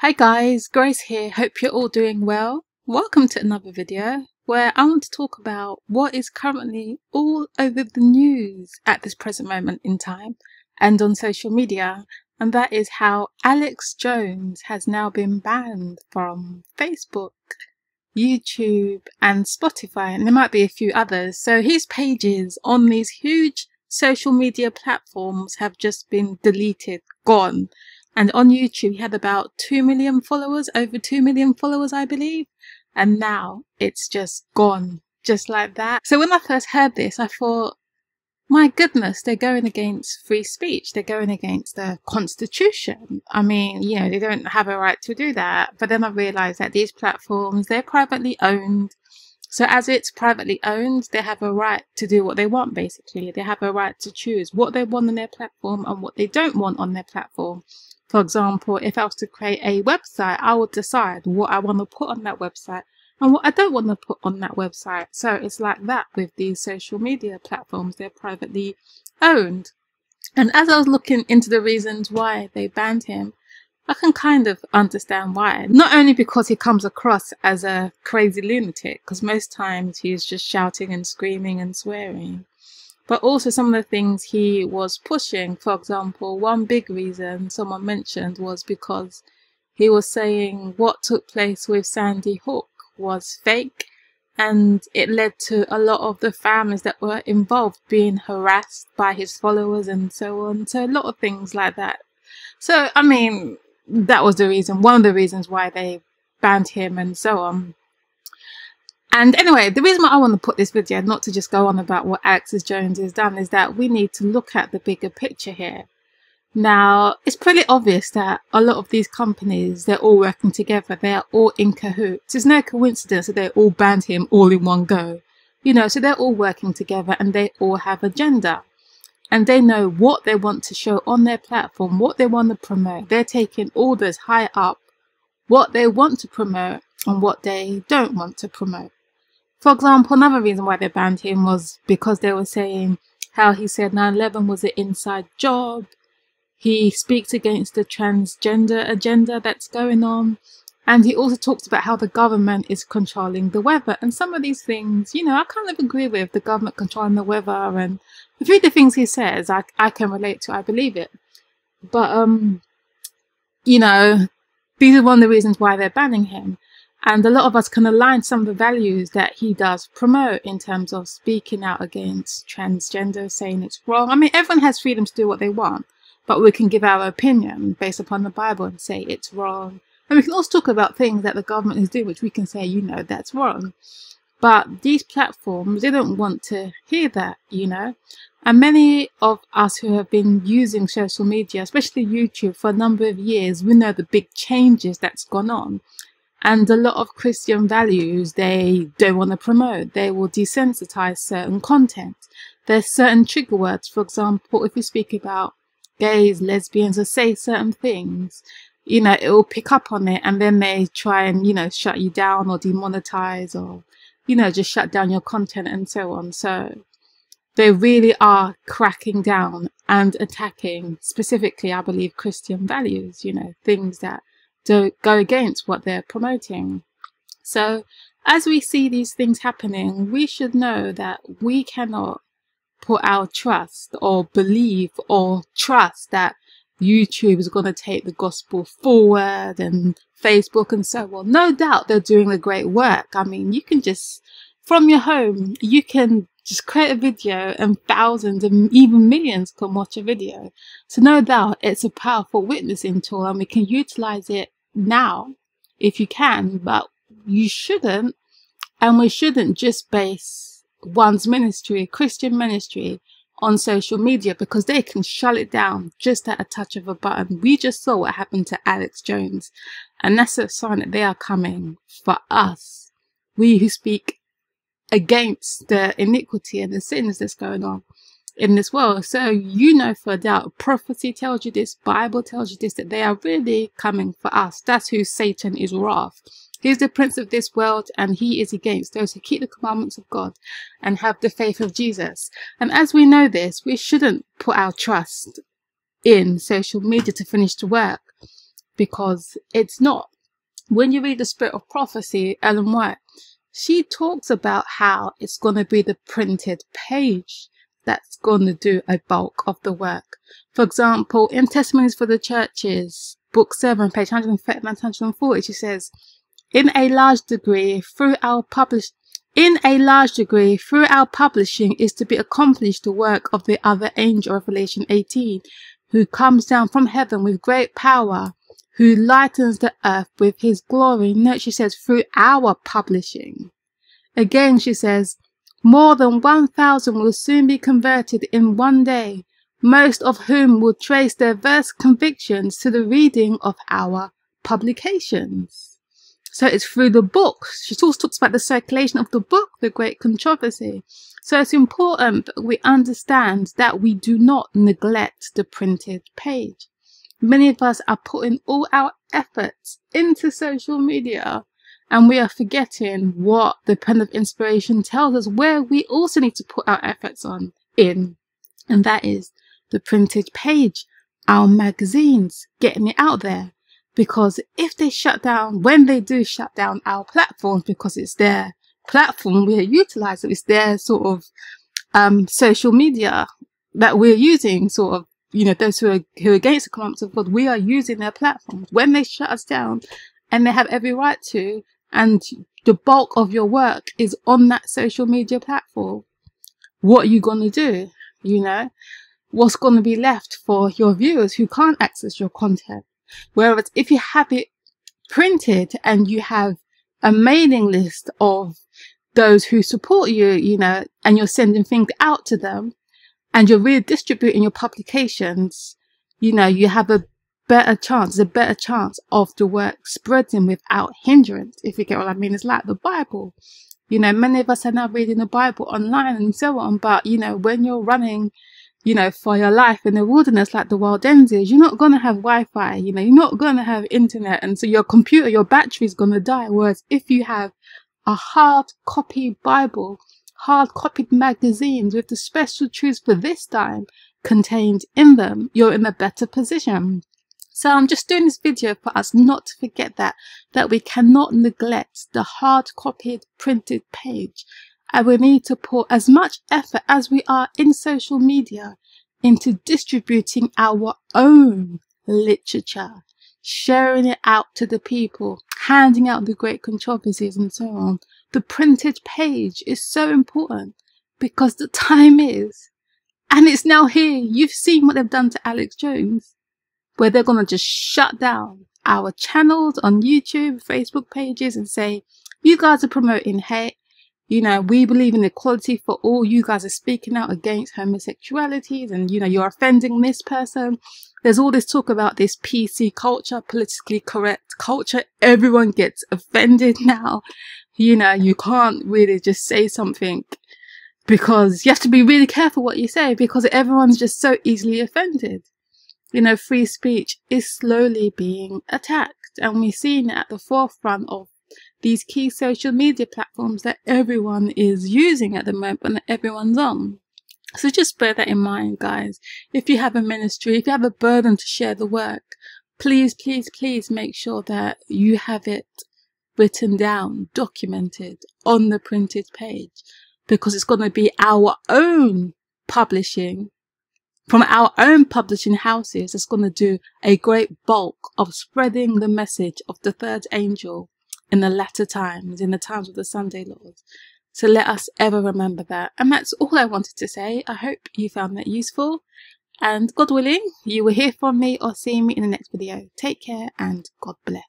Hi guys, Grace here. Hope you're all doing well. Welcome to another video where I want to talk about what is currently all over the news at this present moment in time and on social media, and that is how Alex Jones has now been banned from Facebook, YouTube and Spotify, and there might be a few others. So his pages on these huge social media platforms have just been deleted, gone. And on YouTube, he had about 2 million followers, over 2 million followers, I believe. And now it's just gone, just like that. So when I first heard this, I thought, my goodness, they're going against free speech. They're going against the Constitution. I mean, you know, they don't have a right to do that. But then I realized that these platforms, they're privately owned. So as it's privately owned, they have a right to do what they want, basically. They have a right to choose what they want on their platform and what they don't want on their platform. For example, if I was to create a website, I would decide what I want to put on that website and what I don't want to put on that website. So it's like that with these social media platforms. They're privately owned. And as I was looking into the reasons why they banned him, I can kind of understand why. Not only because he comes across as a crazy lunatic, because most times he's just shouting and screaming and swearing, but also some of the things he was pushing. For example, one big reason someone mentioned was because he was saying what took place with Sandy Hook was fake, and it led to a lot of the families that were involved being harassed by his followers and so on. So a lot of things like that. So, I mean, that was the reason, one of the reasons why they banned him and so on. And anyway, the reason why I want to put this video, not to just go on about what Alex Jones has done, is that we need to look at the bigger picture here. Now, it's pretty obvious that a lot of these companies, they're all working together. They're all in cahoots. It's no coincidence that they all banned him all in one go. You know, so they're all working together and they all have agenda. And they know what they want to show on their platform, what they want to promote. They're taking orders high up, what they want to promote and what they don't want to promote. For example, another reason why they banned him was because they were saying how he said 9/11 was an inside job. He speaks against the transgender agenda that's going on. And he also talks about how the government is controlling the weather. And some of these things, you know, I kind of agree with the government controlling the weather. And a few of the things he says, I can relate to. I believe it. But, you know, these are one of the reasons why they're banning him. And a lot of us can align some of the values that he does promote in terms of speaking out against transgender, saying it's wrong. I mean, everyone has freedom to do what they want, but we can give our opinion based upon the Bible and say it's wrong. And we can also talk about things that the government is doing, which we can say, you know, that's wrong. But these platforms, they don't want to hear that, you know. And many of us who have been using social media, especially YouTube, for a number of years, we know the big changes that's gone on. And a lot of Christian values, they don't want to promote. They will desensitize certain content. There's certain trigger words. For example, if you speak about gays, lesbians, or say certain things, you know, it will pick up on it. And then they try and, you know, shut you down or demonetize or, you know, just shut down your content and so on. So they really are cracking down and attacking specifically, I believe, Christian values, you know, things that to go against what they're promoting. So as we see these things happening, we should know that we cannot put our trust or believe or trust that YouTube is going to take the gospel forward and Facebook and so on. No doubt they're doing a great work. I mean, you can just, from your home, you can just create a video and thousands and even millions can watch a video. So no doubt it's a powerful witnessing tool and we can utilize it now if you can, but you shouldn't, and we shouldn't just base one's ministry, Christian ministry, on social media because they can shut it down just at a touch of a button. We just saw what happened to Alex Jones, and that's a sign that they are coming for us, we who speak against the iniquity and the sins that's going on in this world. So you know for a doubt, prophecy tells you this, Bible tells you this, that they are really coming for us. That's who Satan is wrath. He's the prince of this world and he is against those who keep the commandments of God and have the faith of Jesus. And as we know this, we shouldn't put our trust in social media to finish the work. because it's not. When you read The Spirit of Prophecy, Ellen White, she talks about how it's going to be the printed page that's going to do a bulk of the work. For example, in Testimonies for the Churches, book 7, page 139 and 140, she says, in a large degree through our publishing is to be accomplished the work of the other angel, Revelation 18, who comes down from heaven with great power, who lightens the earth with his glory. Note, she says, through our publishing. Again, she says, more than 1,000 will soon be converted in one day, most of whom will trace their verse convictions to the reading of our publications. So it's through the book. She also talks about the circulation of the book, the great controversy. So it's important that we understand that we do not neglect the printed page. Many of us are putting all our efforts into social media, and we are forgetting what the pen of inspiration tells us, where we also need to put our efforts in, and that is the printed page, our magazines, getting it out there. Because if they shut down, when they do shut down our platforms, because it's their platform we are utilizing, it's their sort of social media that we're using, sort of, you know, those who are against the commandments of God, we are using their platforms. When they shut us down, and they have every right to, and the bulk of your work is on that social media platform, what are you going to do? You know, what's going to be left for your viewers who can't access your content? Whereas if you have it printed and you have a mailing list of those who support you, you know, and you're sending things out to them and you're redistributing your publications, you know, you have a better chance of the work spreading without hindrance, if you get what I mean. It's like the Bible. You know, many of us are now reading the Bible online and so on, but, you know, when you're running, you know, for your life in the wilderness like the wild ends is, you're not going to have Wi-Fi, you know, you're not going to have internet, and so your computer, your battery is going to die. Whereas if you have a hard copy Bible, hard copied magazines with the special truths for this time contained in them, you're in a better position. So I'm just doing this video for us not to forget that we cannot neglect the hard copied printed page. And we need to put as much effort as we are in social media into distributing our own literature, sharing it out to the people, handing out the great controversies and so on. The printed page is so important because the time is, and it's now here. You've seen what they've done to Alex Jones, where they're going to just shut down our channels on YouTube, Facebook pages, and say, you guys are promoting hate. You know, we believe in equality for all. You guys are speaking out against homosexualities and, you know, you're offending this person. There's all this talk about this PC culture, politically correct culture. Everyone gets offended now. You know, you can't really just say something because you have to be really careful what you say because everyone's just so easily offended. You know, free speech is slowly being attacked, and we're seeing it at the forefront of these key social media platforms that everyone is using at the moment and that everyone's on. So just bear that in mind, guys. If you have a ministry, if you have a burden to share the work, please, please, please make sure that you have it written down, documented on the printed page, because it's going to be our own publishing, from our own publishing houses, that's going to do a great bulk of spreading the message of the third angel in the latter times, in the times of the Sunday Lords. So let us ever remember that. And that's all I wanted to say. I hope you found that useful. And God willing, you will hear from me or see me in the next video. Take care and God bless.